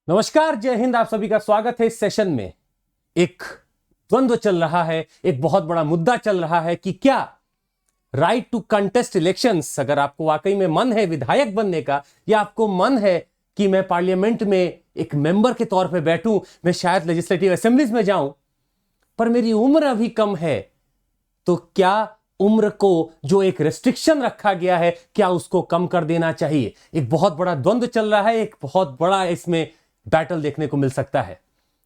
नमस्कार, जय हिंद। आप सभी का स्वागत है इस सेशन में। एक द्वंद्व चल रहा है, एक बहुत बड़ा मुद्दा चल रहा है कि क्या राइट टू कंटेस्ट इलेक्शंस, अगर आपको वाकई में मन है विधायक बनने का, या आपको मन है कि मैं पार्लियामेंट में एक मेंबर के तौर पे बैठूं, मैं शायद लेजिस्लेटिव असेंबलीज में जाऊं, पर मेरी उम्र अभी कम है, तो क्या उम्र को जो एक रेस्ट्रिक्शन रखा गया है, क्या उसको कम कर देना चाहिए? एक बहुत बड़ा द्वंद्व चल रहा है, एक बहुत बड़ा इसमें बैटल देखने को मिल सकता है।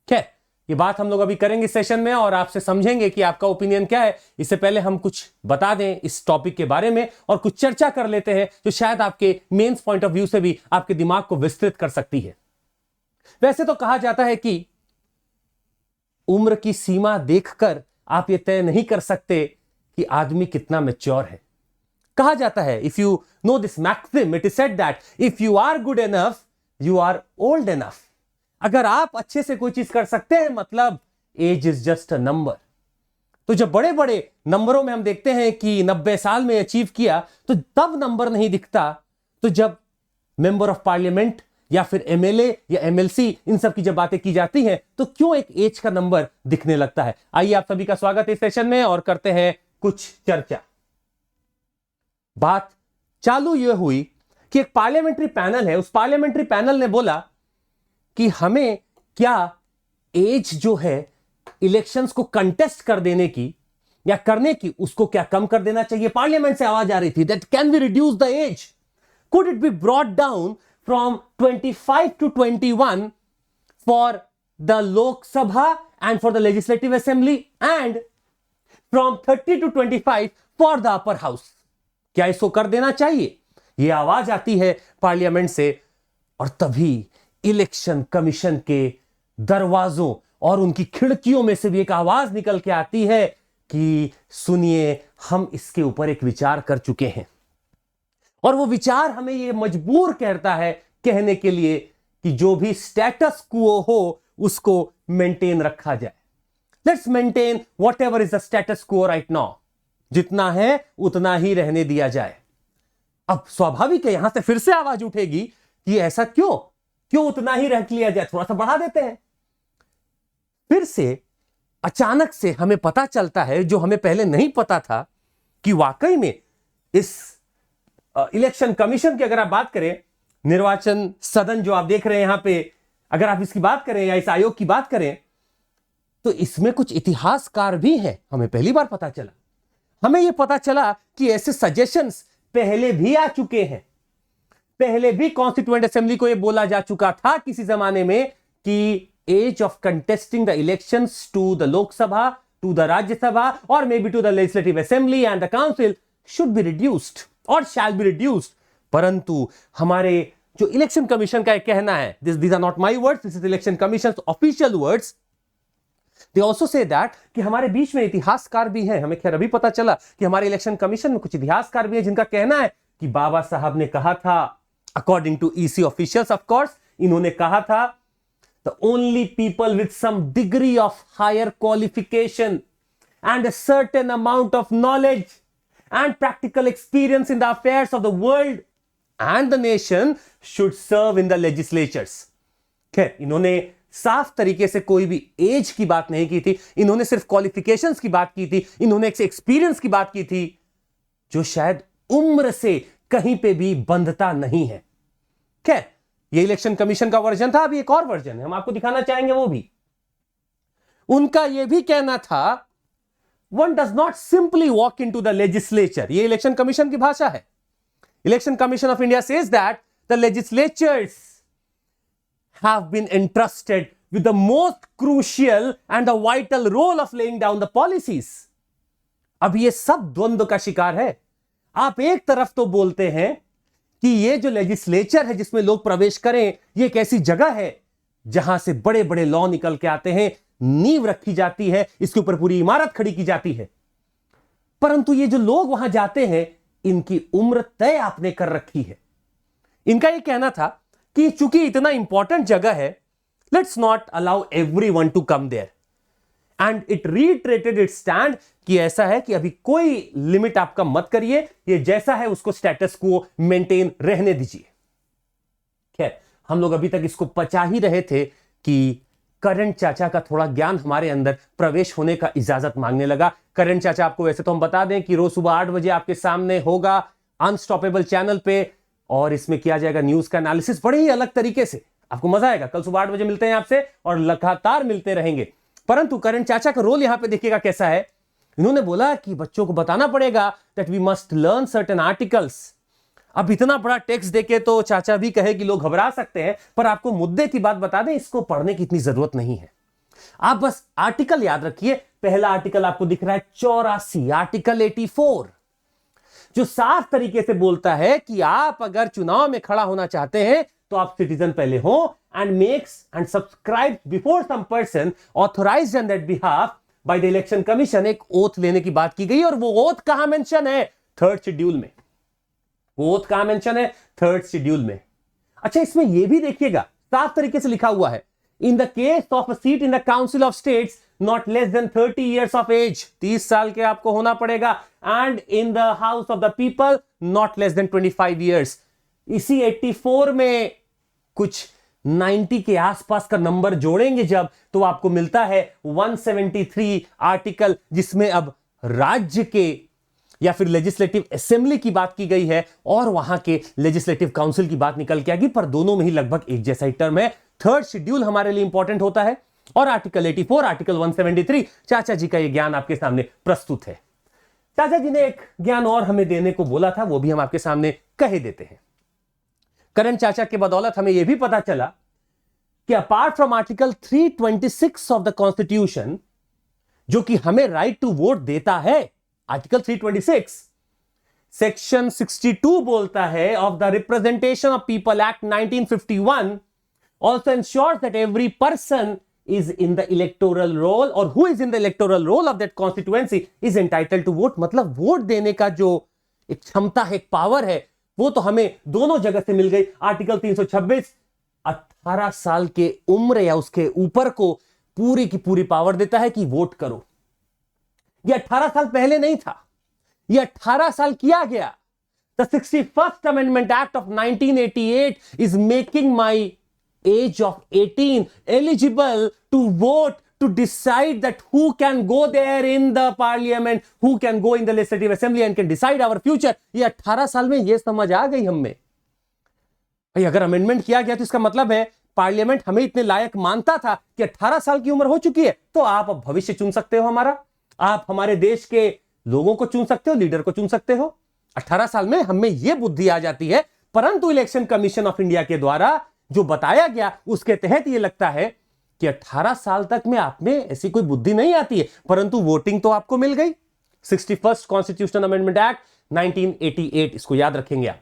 खैर, ये बात हम लोग अभी करेंगे सेशन में और आपसे समझेंगे कि आपका ओपिनियन क्या है। इससे पहले हम कुछ बता दें इस टॉपिक के बारे में और कुछ चर्चा कर लेते हैं जो शायद आपके मेंस पॉइंट ऑफ व्यू से भी आपके दिमाग को विस्तृत कर सकती है। वैसे तो कहा जाता है कि उम्र की सीमा देखकर आप ये तय नहीं कर सकते कि आदमी कितना मैच्योर है। कहा जाता है, if you know this maxim, it is said that if you are good enough you are old enough. अगर आप अच्छे से कोई चीज कर सकते हैं, मतलब age is just a number. तो जब बड़े बड़े नंबरों में हम देखते हैं कि 90 साल में अचीव किया, तो तब नंबर नहीं दिखता। तो जब मेंबर ऑफ पार्लियामेंट या फिर एमएलए या एमएलसी, इन सब की जब बातें की जाती हैं, तो क्यों एक एज का नंबर दिखने लगता है? आइए, आप सभी का स्वागत है इस सेशन में और करते हैं कुछ चर्चा। बात चालू यह हुई कि एक पार्लियामेंट्री पैनल है, उस पार्लियामेंट्री पैनल ने बोला कि हमें क्या एज जो है इलेक्शंस को कंटेस्ट कर देने की या करने की, उसको क्या कम कर देना चाहिए? पार्लियामेंट से आवाज आ रही थी that can we reduce the age, could it be brought down from 25 to 21 for the Lok Sabha and for the legislative assembly and from 30 to 25 for the upper house. क्या इसको कर देना चाहिए? यह आवाज आती है पार्लियामेंट से और तभी इलेक्शन कमीशन के दरवाजों और उनकी खिड़कियों में से भी एक आवाज निकल के आती है कि सुनिए, हम इसके ऊपर एक विचार कर चुके हैं। और वो विचार हमें ये मजबूर करता है कहने के लिए कि जो भी स्टेटस क्वो हो उसको मेंटेन रखा जाए। Let's maintain what ever is the status quo right now. जितना है उतना ही रहने दिया जाए। अब स्वाभाविक है, यहां से फिर से आवाज उठेगी कि ऐसा क्यों उतना ही रख लिया जाए, थोड़ा सा बढ़ा देते हैं। फिर से अचानक से हमें पता चलता है, जो हमें पहले नहीं पता था, कि वाकई में इस इलेक्शन कमीशन की अगर आप बात करें, निर्वाचन सदन जो आप देख रहे हैं यहां पे, अगर आप इसकी बात करें या इस आयोग की बात करें, तो इसमें कुछ इतिहासकार भी हैं। हमें पहली बार पता चला। हमें यह पता चला कि ऐसे सजेशंस पहले भी आ चुके हैं। पहले भी कॉन्स्टिट्यूएंट असेंबली को यह बोला जा चुका था किसी जमाने में कि age of contesting the elections to the Lok Sabha, to the Rajya Sabha और may be to the legislative assembly and the council should be reduced और शैल बी रिड्यूस्ड। परंतु हमारे जो इलेक्शन कमीशन का एक कहना है, these are not my words, this is election commission official words, they also say that कि हमारे बीच में इतिहासकार भी हैं। हमें खैर अभी पता चला कि हमारे इलेक्शन कमीशन में कुछ इतिहासकार भी हैं जिनका कहना है कि बाबा साहब ने कहा था, according to EC officials of course, इन्होंने कहा था the only people with some degree of higher qualification and a certain amount of knowledge and practical experience in the affairs of the world and the nation should serve in the legislatures. खैर, इन्होंने साफ तरीके से कोई भी as की बात नहीं की थी, इन्होंने सिर्फ क्वालिफिकेशंस की बात की थी, इन्होंने एक एक्सपीरियंस की बात की थी जो शायद उम्र से कहीं पे भी बंधता नहीं है। खैर, ये इलेक्शन कमीशन का वर्जन था, अभी एक और वर्जन है, हम आपको दिखाना चाहेंगे। वो भी उनका यह भी कहना था, one does not simply walk into the legislature. ये इलेक्शन कमीशन की भाषा है। Election commission of India says that the legislatures have been entrusted with the most crucial and the vital role of laying down the policies. अब ये सब द्वंद्व का शिकार है। आप एक तरफ तो बोलते हैं कि ये जो लेजिस्लेचर है जिसमें लोग प्रवेश करें, ये एक ऐसी जगह है जहां से बड़े बड़े लॉ निकल के आते हैं, नींव रखी जाती है, इसके ऊपर पूरी इमारत खड़ी की जाती है। परंतु ये जो लोग वहां जाते हैं, इनकी उम्र तय आपने कर रखी है। इनका यह कहना था कि चूंकि इतना इंपॉर्टेंट जगह है, let's not allow everyone to come there, and it reiterated it stand कि ऐसा है कि अभी कोई लिमिट आपका मत करिए, ये जैसा है उसको स्टेटस को मेंटेन रहने दीजिए। खैर, हम लोग अभी तक इसको पचा ही रहे थे कि करण चाचा का थोड़ा ज्ञान हमारे अंदर प्रवेश होने का इजाजत मांगने लगा। करण चाचा आपको वैसे तो हम बता दें कि रोज सुबह 8 बजे आपके सामने होगा अनस्टॉपेबल चैनल पे, और इसमें किया जाएगा न्यूज का एनालिसिस बड़े ही अलग तरीके से, आपको मजा आएगा। कल सुबह 8 बजे मिलते हैं आपसे और लगातार मिलते रहेंगे। परंतु करण चाचा का रोल यहां पे देखिएगा कैसा है। इन्होंने बोला कि बच्चों को बताना पड़ेगा that we must learn certain articles. अब इतना बड़ा टेक्स्ट देके तो चाचा भी कहे कि लोग घबरा सकते हैं, पर आपको मुद्दे की बात बता दें, इसको पढ़ने की इतनी जरूरत नहीं है। आप बस आर्टिकल याद रखिए। पहला आर्टिकल आपको दिख रहा है 84, आर्टिकल 84, जो साफ तरीके से बोलता है कि आप अगर चुनाव में खड़ा होना चाहते हैं तो आप सिटीजन पहले हो, and makes and subscribe before some person authorized on that behalf by the election commission. एक ओथ लेने की बात की गई, और वो ओथ कहां मेंशन है? 3rd शेड्यूल में। वो ओथ कहां मेंशन है? 3rd शेड्यूल में। अच्छा, इसमें यह भी देखिएगा, साफ तरीके से लिखा हुआ है, in the case of a seat in the council of states not less than 30 years of age, 30 साल के आपको होना पड़ेगा, and in the house of the people not less than 25 years। इसी 84 में कुछ 90 के आसपास का नंबर जोड़ेंगे जब, तो आपको मिलता है 173 आर्टिकल, जिसमें अब राज्य के या फिर लेजिस्लेटिव असेंबली की बात की गई है और वहां के लेजिस्लेटिव काउंसिल की बात निकल के आ गई, पर दोनों में ही लगभग एक जैसा ही टर्म है। 3rd शेड्यूल हमारे लिए इंपॉर्टेंट होता है, और आर्टिकल 84, आर्टिकल 173, चाचा जी का यह ज्ञान आपके सामने प्रस्तुत है। चाचा जी ने एक ज्ञान और हमें देने को बोला था, वो भी हम आपके सामने कहे देते हैं। करण चाचा के बदौलत हमें यह भी पता चला कि apart from article 326 of the constitution, जो कि हमें राइट टू वोट देता है, आर्टिकल 326, सेक्शन 62 बोलता है of the representation of people act 1951 also ensures that every person is in the electoral roll, or who is in the electoral roll of that constituency is entitled to vote। मतलब vote देने का जो एक क्षमता है, एक power है, वो तो हमें दोनों जगह से मिल गई। आर्टिकल 326 18 साल के उम्र या उसके ऊपर को पूरी की पूरी पावर देता है कि वोट करो। ये 18 साल पहले नहीं था, ये 18 साल किया गया। The 61st Amendment Act of 1988 is making my age of 18 eligible to vote, to decide that who can go there in the parliament, who can go in the legislative assembly and can decide our future। ये 18 साल में ये समझ आ गई हमें। भाई अगर amendment किया गया तो इसका मतलब है पार्लियामेंट हमें इतने लायक मानता था कि 18 साल की उम्र हो चुकी है, तो आप अब भविष्य चुन सकते हो हमारा, आप हमारे देश के लोगों को चुन सकते हो, लीडर को चुन सकते हो। 18 साल में हमें यह बुद्धि आ जाती है, परंतु इलेक्शन कमीशन ऑफ इंडिया के द्वारा जो बताया गया उसके तहत यह लगता है कि 18 साल तक में आप में ऐसी कोई बुद्धि नहीं आती है, परंतु वोटिंग तो आपको मिल गई। 61st कॉन्स्टिट्यूशनल अमेंडमेंट एक्ट 1988, इसको याद रखेंगे आप।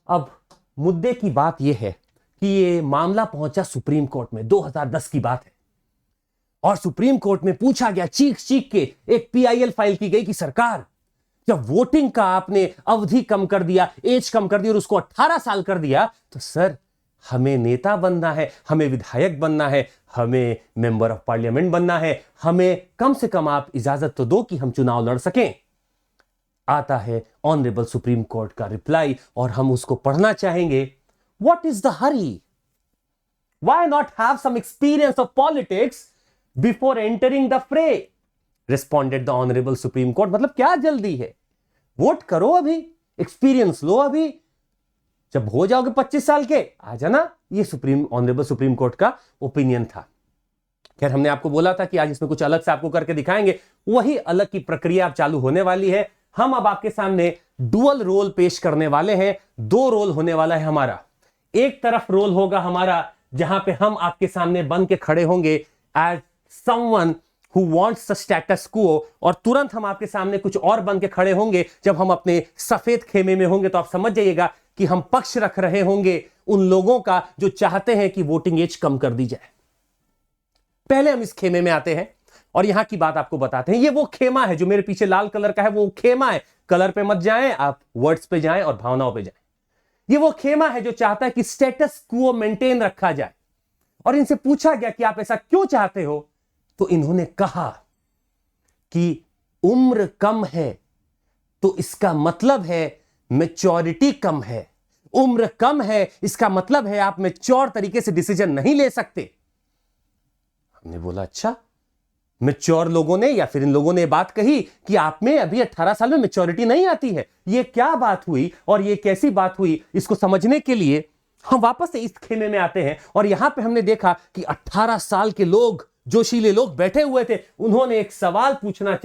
अब मुद्दे की बात यह है कि यह मामला पहुंचा सुप्रीम कोर्ट में, 2010 की बात है, और सुप्रीम कोर्ट में पूछा गया, चीख चीख के एक PIL फाइल की गई कि सरकार, जब वोटिंग का आपने अवधि कम कर दिया, एज कम कर दी और उसको 18 साल कर दिया, तो सर हमें नेता बनना है, हमें विधायक बनना है, हमें मेंबर ऑफ पार्लियामेंट बनना है, हमें कम से कम आप इजाजत तो दो कि हम चुनाव लड़ सकें। आता है ऑनरेबल सुप्रीम कोर्ट का रिप्लाई, और हम उसको पढ़ना चाहेंगे। What is the hurry? Why not have some experience of politics before entering the fray? Responded the honourable supreme court. मतलब क्या जल्दी है, वोट करो अभी, एक्सपीरियंस लो अभी, जब हो जाओगे 25 साल के आ जाना। ये ऑनरेबल सुप्रीम कोर्ट का ओपिनियन था। खैर, हमने आपको बोला था कि आज इसमें कुछ अलग से आपको करके दिखाएंगे, वही अलग की प्रक्रिया अब चालू होने वाली है। हम अब आपके सामने डुअल रोल पेश करने वाले हैं। 2 रोल होने वाला है हमारा। एक तरफ रोल होगा हमारा जहां पे हम आपके सामने बन के खड़े होंगे as someone who wants the status quo, और तुरंत हम आपके सामने कुछ और बन के खड़े होंगे जब हम अपने सफेद खेमे में होंगे। तो आप समझ जाइएगा कि हम पक्ष रख रहे होंगे उन लोगों का जो चाहते हैं कि वोटिंग एज कम कर दी जाए। पहले हम इस खेमे में आते हैं और यहां की बात आपको बताते हैं। ये वो खेमा है जो मेरे पीछे लाल कलर का है, वो खेमा है। कलर पे मत जाएं आप, वर्ड्स पे जाएं और भावनाओं पे जाएं। ये वो खेमा है जो चाहता है कि स्टेटस क्वो मेंटेन रखा जाए। और इनसे पूछा गया कि आप ऐसा क्यों चाहते हो, तो इन्होंने कहा कि उम्र कम है तो इसका मतलब है मैच्योरिटी कम है। उम्र कम है इसका मतलब है आप मैच्योर तरीके से डिसीजन नहीं ले सकते। हमने बोला अच्छा, मैच्योर लोगों ने या फिर इन लोगों ने बात कही कि आप में अभी 18 साल में मैच्योरिटी नहीं आती है। ये क्या बात हुई और ये कैसी बात हुई, इसको समझने के लिए हम वापस से इस खेमे में आते हैं। और यहां पे हमने देखा कि 18 साल के लोग, जोशीले लोग बैठे हुए थे, उन्होंने एक सवाल पूछना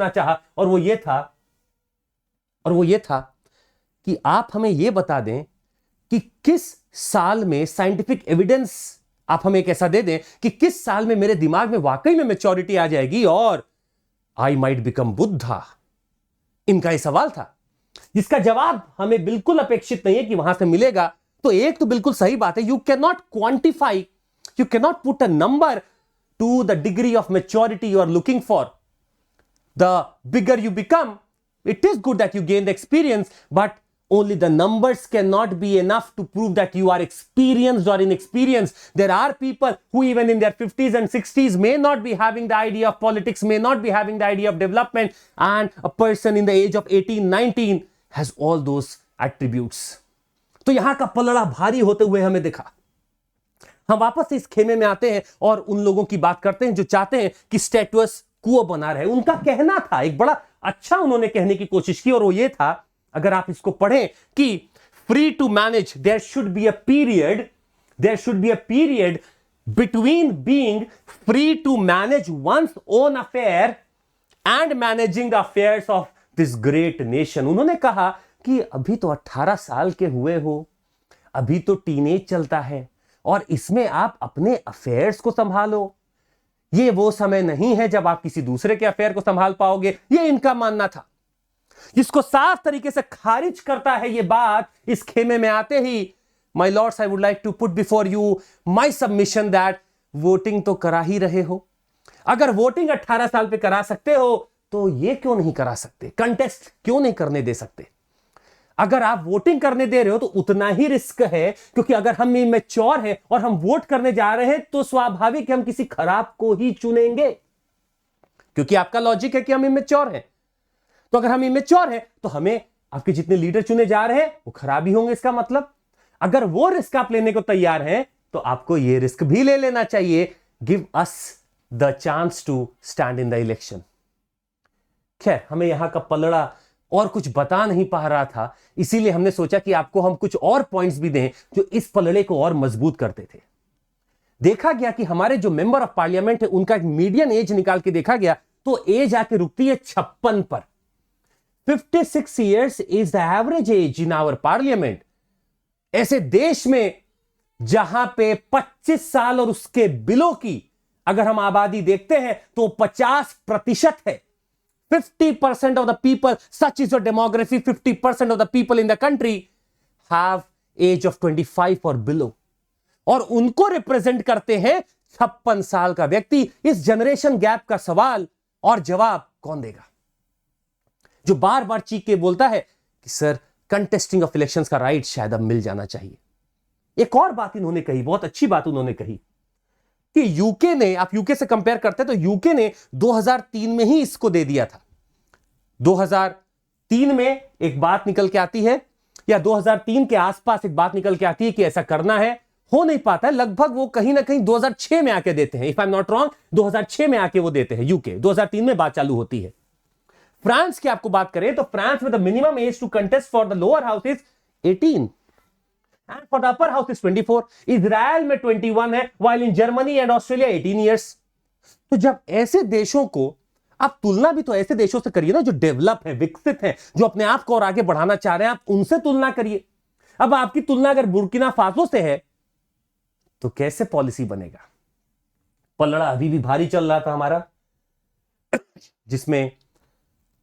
चाहा और वो ये था कि आप हमें यह बता दें कि किस साल में साइंटिफिक एविडेंस आप हमें एक ऐसा दे दें कि किस साल में मेरे दिमाग में वाकई में मैच्योरिटी आ जाएगी और आई माइट बिकम बुद्धा। इनका यह सवाल था जिसका जवाब हमें बिल्कुल अपेक्षित नहीं है कि वहां से मिलेगा। तो एक तो बिल्कुल सही बात है, you can not quantify, you can not put a number to the degree of maturity you are looking for. The bigger you become, it is good that you gain the experience, but only the numbers cannot be enough to prove that you are experienced or inexperienced. There are people who even in their 50s and 60s may not be having the idea of politics, may not be having the idea of development, and a person in the age of 18, 19 has all those attributes. तो यहां का पलड़ा भारी होते हुए हमें दिखा। हम वापस से इस खेमे में आते हैं और उन लोगों की बात करते हैं जो चाहते हैं कि स्टेटस क्वो बना रहे। उनका कहना था, एक बड़ा अच्छा उन्होंने कहने की कोशिश की और वो ये था, अगर आप इसको पढ़ें कि free to manage, there should be a period between being free to manage one's own affair and managing the affairs of this great nation. उन्होंने कहा कि अभी तो 18 साल के हुए हो, अभी तो टीनेज चलता है और इसमें आप अपने अफेयर्स को संभालो। ये वो समय नहीं है जब आप किसी दूसरे के अफेयर को संभाल पाओगे, ये इनका मानना था। जिसको साफ तरीके से खारिज करता है ये बात इस खेमे में आते ही, my lords, I would like to put before you my submission that voting तो करा ही रहे हो। अगर वोटिंग 18 साल पे करा सकते हो तो ये क्यों नहीं करा सकते, कंटेस्ट क्यों नहीं करने दे सकते? अगर आप वोटिंग करने दे रहे हो तो उतना ही रिस्क है, क्योंकि अगर हम इमैच्योर हैं और हम वोट करने जा रहे हैं तो स्वाभाविक है हम किसी खराब को ही चुनेंगे, क्योंकि आपका लॉजिक है कि हम इमैच्योर हैं। तो अगर हम इमैच्योर हैं तो हमें आपके जितने लीडर चुने जा रहे हैं वो खराब ही होंगे। इसका मतलब अगर वो रिस्क आप लेने को तैयार हैं तो आपको ये रिस्क भी ले लेना चाहिए। Give us the chance to stand in the election. खैर, हमें यहां का पलड़ा और कुछ बता नहीं पा रहा था, इसीलिए हमने सोचा कि आपको हम कुछ और पॉइंट्स भी दें जो इस पलड़े को और मजबूत करते थे। देखा गया कि हमारे जो मेंबर ऑफ पार्लियामेंट है उनका एक मीडियन एज निकाल के देखा गया तो एज आके रुकती है 56 पर। 56 years is the average age in our parliament. ऐसे देश में जहां पे 25 साल और उसके बिलो की अगर हम आबादी देखते हैं तो 50% है। 50% of the people, such is your demography, 50% of the people in the country have age of 25 or below. और उनको रिप्रेजेंट करते हैं 56 साल का व्यक्ति। इस जनरेशन गैप का सवाल और जवाब कौन देगा? जो बार बार चीख के बोलता है कि सर कंटेस्टिंग ऑफ इलेक्शंस का राइट शायद अब मिल जाना चाहिए। एक और बात इन्होंने कही, बहुत अच्छी बात उन्होंने कही कि यूके ने, आप यूके से कंपेयर करते हैं तो यूके ने 2003 में ही इसको दे दिया था। 2003 में एक बात निकल के आती है या 2003 के आसपास एक बात निकल के आती है कि ऐसा करना है, हो नहीं पाता है। लगभग वो कहीं ना कहीं 2006 में आके देते हैं, if I am not wrong, 2006 में आके वो देते हैं यूके। 2003 में बात चालू होती है। फ्रांस की आपको बात करें तो फ्रांस में the minimum age to contest for the lower house is 18 and for the upper house is 24। Israel में 21 है, while in Germany and Australia 18 years. तो जब ऐसे देशों को आप तुलना भी तो ऐसे देशों से करिए ना जो डेवलप है, विकसित है, जो अपने आप को और आगे बढ़ाना चाह रहे हैं, आप उनसे तुलना करिए। अब आपकी तुलना अगर बुर्किना फासो से है तो कैसे पॉलिसी बनेगा? पलड़ा अभी भी भारी चल रहा था हमारा, जिसमें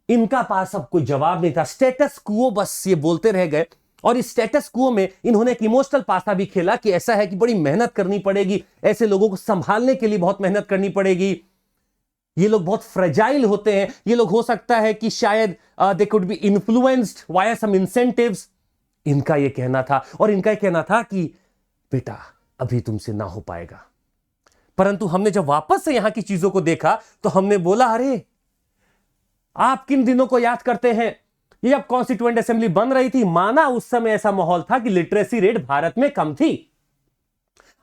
इनका पास अब कोई जवाब नहीं था। स्टेटस क्वो बस ये बोलते रह गए और इस स्टेटस क्वो में इन्होंने एक इमोशनल पासा भी खेला कि ऐसा है कि बड़ी मेहनत करनी पड़ेगी, ऐसे लोगों को संभालने के लिए बहुत मेहनत करनी पड़ेगी, ये लोग बहुत फ्रेजाइल होते हैं, ये लोग हो सकता है कि शायद they could be influenced via some incentives. इनका यह कहना था और इनका यह कहना था कि बेटा अभी तुमसे ना हो पाएगा। परंतु हमने जब वापस से यहां की चीजों को देखा तो हमने बोला अरे आप किन दिनों को याद करते हैं? ये जब कॉन्स्टिट्यूएंट असेंबली बन रही थी, माना उस समय ऐसा माहौल था कि लिटरेसी रेट भारत में कम थी।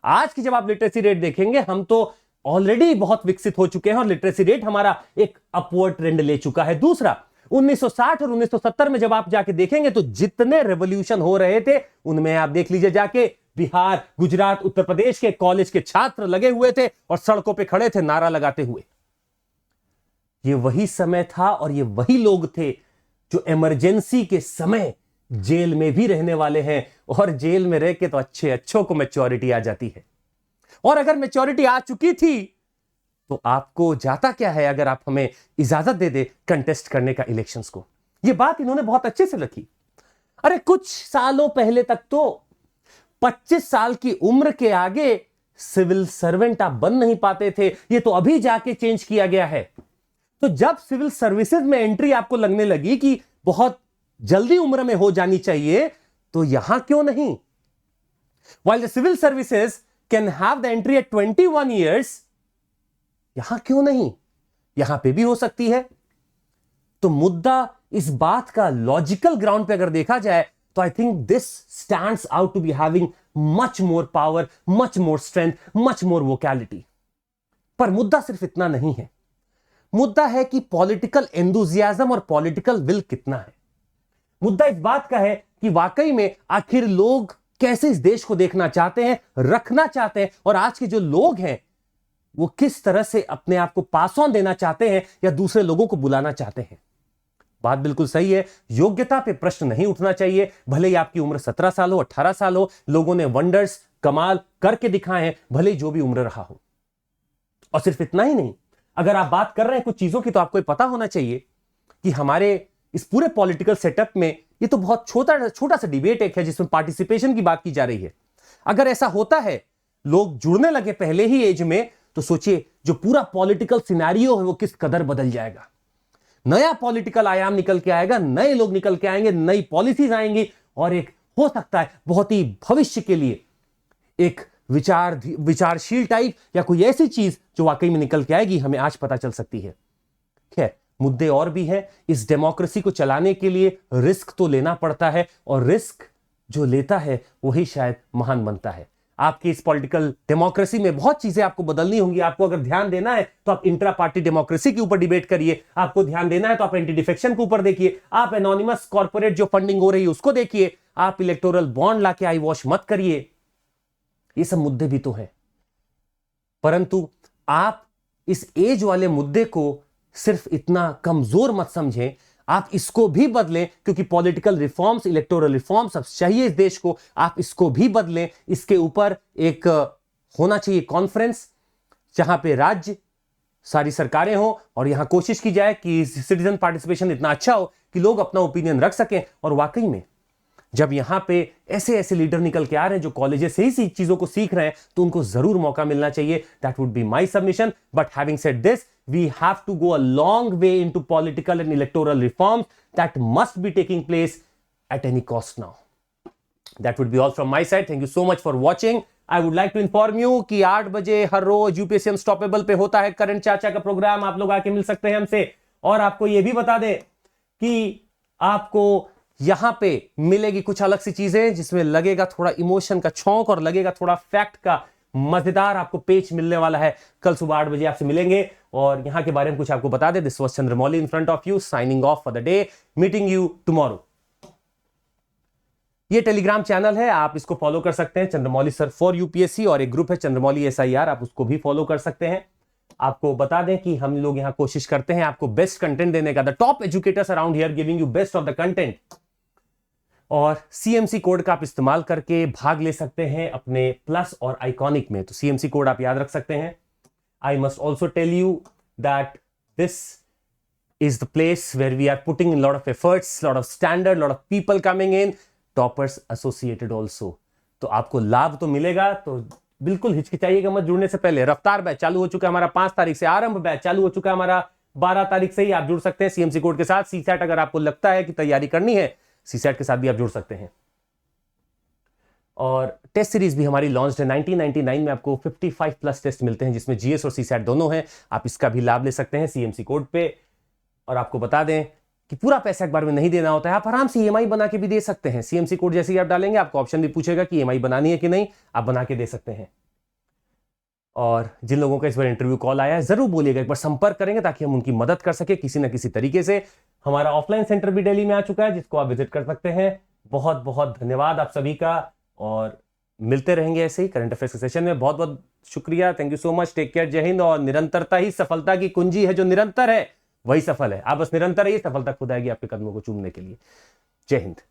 आज की जब आप लिटरेसी रेट देखेंगे, हम तो ऑलरेडी बहुत विकसित हो चुके हैं और लिटरेसी रेट हमारा एक अपवर्ड ट्रेंड ले चुका है। दूसरा, 1960 और 1970 में जब आप जाके देखेंगे तो जितने रेवोल्यूशन हो रहे थे, उनमें आप देख लीजिए जाके, बिहार, गुजरात, उत्तर प्रदेश के कॉलेज के छात्र लगे हुए थे और सड़कों पे खड़े थे नारा लगाते हुए। ये वही समय था और ये वही लोग थे जो इमरजेंसी के समय जेल में भी रहने वाले हैं, और जेल में रह के तो अच्छों को मैच्योरिटी आ जाती है। और अगर मैच्योरिटी आ चुकी थी तो आपको जाता क्या है अगर आप हमें इजाजत दे दे कंटेस्ट करने का इलेक्शंस को। यह बात इन्होंने बहुत अच्छे से रखी। अरे कुछ सालों पहले तक तो 25 साल की उम्र के आगे सिविल सर्वेंट आप बन नहीं पाते थे, ये तो अभी जाके चेंज किया गया है। तो जब सिविल सर्विसेज में एंट्री आपको लगने लगी कि बहुत जल्दी उम्र में हो जानी चाहिए, तो यहां क्यों नहीं? While the civil services can have the entry at 21 years, यहां क्यों नहीं? यहां पे भी हो सकती है। तो मुद्दा इस बात का लॉजिकल ग्राउंड पे अगर देखा जाए तो I think this stands out to be having much more power, much more strength, much more vocality. पर मुद्दा सिर्फ इतना नहीं है। मुद्दा है कि पॉलिटिकल एंथुसियाज्म और पॉलिटिकल विल कितना है। मुद्दा इस बात का है कि वाकई में आखिर लोग कैसे इस देश को देखना चाहते हैं, रखना चाहते हैं, और आज के जो लोग हैं वो किस तरह से अपने आप को पास ऑन देना चाहते हैं या दूसरे लोगों को बुलाना चाहते हैं। बात बिल्कुल सही है, योग्यता पे प्रश्न नहीं उठना चाहिए। भले ही आपकी उम्र 17 साल हो, 18 साल हो, लोगों ने वंडर्स, कमाल करके दिखाए हैं, भले ही जो भी उम्र रहा हो। और सिर्फ इतना ही नहीं, अगर आप बात कर रहे हैं कुछ चीजों की, तो आपको पता होना चाहिए कि हमारे इस पूरे पॉलिटिकल सेटअप में ये तो बहुत छोटा सा डिबेट एक है जिसमें पार्टिसिपेशन की बात की जा रही है। अगर ऐसा होता है, लोग जुड़ने लगे पहले ही एज में, तो सोचिए जो पूरा पॉलिटिकल सिनेरियो है वो किस कदर बदल जाएगा। नया पॉलिटिकल आयाम निकल के आएगा, नए लोग निकल के आएंगे, नई पॉलिसीज आएंगी, और एक हो सकता है बहुत ही भविष्य के लिए एक विचारशील टाइप या कोई ऐसी चीज जो वाकई में निकल के आएगी, हमें आज पता चल सकती है। खैर, मुद्दे और भी हैं। इस डेमोक्रेसी को चलाने के लिए रिस्क तो लेना पड़ता है, और रिस्क जो लेता है वही शायद महान बनता है। आपकी इस पॉलिटिकल डेमोक्रेसी में बहुत चीजें आपको बदलनी होंगी। आपको अगर ध्यान देना है तो आप इंट्रा पार्टी डेमोक्रेसी के ऊपर डिबेट करिए। आपको ध्यान देना है तो आप एंटी डिफेक्शन के ऊपर देखिए। आप एनोनिमस कॉर्पोरेट जो फंडिंग हो रही है उसको देखिए। आप इलेक्टोरल बॉन्ड लाके आई वॉश मत करिए। ये सब मुद्दे भी तो हैं, परंतु आप इस एज वाले मुद्दे को सिर्फ इतना कमजोर मत समझें, आप इसको भी बदलें, क्योंकि पॉलिटिकल रिफॉर्म्स, इलेक्टोरल रिफॉर्म्स अब चाहिए इस देश को। आप इसको भी बदलें। इसके ऊपर एक होना चाहिए कॉन्फ्रेंस, जहां पे राज्य, सारी सरकारें हो, और यहां कोशिश की जाए कि सिटीजन पार्टिसिपेशन इतना अच्छा हो कि लोग अपना ओपिनियन रख सकें। और वाकई में जब यहां पे ऐसे ऐसे लीडर निकल के आ रहे हैं जो कॉलेजेस से ही चीजों को सीख रहे हैं, तो उनको जरूर मौका मिलना चाहिए। That would be my submission. But having said this, we have to go a long way into political and electoral reforms that must be taking place at any cost now. That would be all from my side. Thank you so much for watching. I would like to inform you कि 8 बजे हर रोज UPSC unstoppable पे होता है current चाचा का programme. आप लोग आके मिल सकते हैं हमसे। और आपको ये भी बता दें कि आपको यहां पे मिलेगी कुछ अलग सी चीजें, जिसमें लगेगा थोड़ा इमोशन का छौंक और लगेगा थोड़ा फैक्ट का मजेदार आपको पेज मिलने वाला है। कल सुबह 8 बजे आपसे मिलेंगे और यहां के बारे में कुछ आपको बता दे। This was Chandramouli in front of you, signing off for the day, meeting you tomorrow. ये टेलीग्राम चैनल है, आप इसको फॉलो कर सकते हैं, चंद्रमौली सर फॉर यूपीएससी, और एक ग्रुप है चंद्रमौली SIR, आप उसको भी फॉलो कर सकते हैं। आपको बता दें कि हम लोग यहां कोशिश करते हैं आपको बेस्ट कंटेंट देने का। The top educators around here giving you best of the content. और CMC कोड का आप इस्तेमाल करके भाग ले सकते हैं अपने प्लस और आइकॉनिक में। तो CMC कोड आप याद रख सकते हैं। I must also tell you that this is the place where we are putting in a lot of efforts, lot of standard, lot of people coming in, toppers associated also. तो आपको लाभ तो मिलेगा, तो बिल्कुल हिचकिचाइएगा मत जुड़ने से पहले। रफ्तार बैच चालू हो चुका है हमारा 5 तारीख से, आरंभ बैच चालू हो चुका है हमारा 12 तारीख से ही। आप जुड़ सकते हैं CMC कोड के साथ। CSAT अगर आपको लगता है कि तैयारी करनी है, CSAT के साथ भी आप जुड़ सकते हैं। और टेस्ट सीरीज भी हमारी लॉन्च है। 1999 में आपको 55 प्लस टेस्ट मिलते हैं, जिसमें GS और CSAT दोनों हैं। आप इसका भी लाभ ले सकते हैं CMC कोड पे। और आपको बता दें कि पूरा पैसा एक बार में नहीं देना होता है, आप आराम से ईएमआई बना के भी दे सकते हैं। सीएमसी कोड जैसे ही आप डालेंगे आपको ऑप्शन भी पूछेगा कि ईएमआई बनानी है कि नहीं, आप बना के दे सकते हैं। और जिन लोगों का इस बार इंटरव्यू कॉल आया है जरूर बोलिएगा, एक बार संपर्क करेंगे ताकि हम उनकी मदद कर सके किसी ना किसी तरीके से। हमारा ऑफलाइन सेंटर भी दिल्ली में आ चुका है जिसको आप विजिट कर सकते हैं। बहुत बहुत धन्यवाद आप सभी का, और मिलते रहेंगे ऐसे ही करंट अफेयर्स के सेशन में। बहुत बहुत शुक्रिया, thank you so much, take care, जय हिंद। और निरंतरता ही सफलता की कुंजी है, जो निरंतर है वही सफल है। आप बस निरंतर ही, सफलता खुद आएगी आपके कदमों को चूमने के लिए। जय हिंद।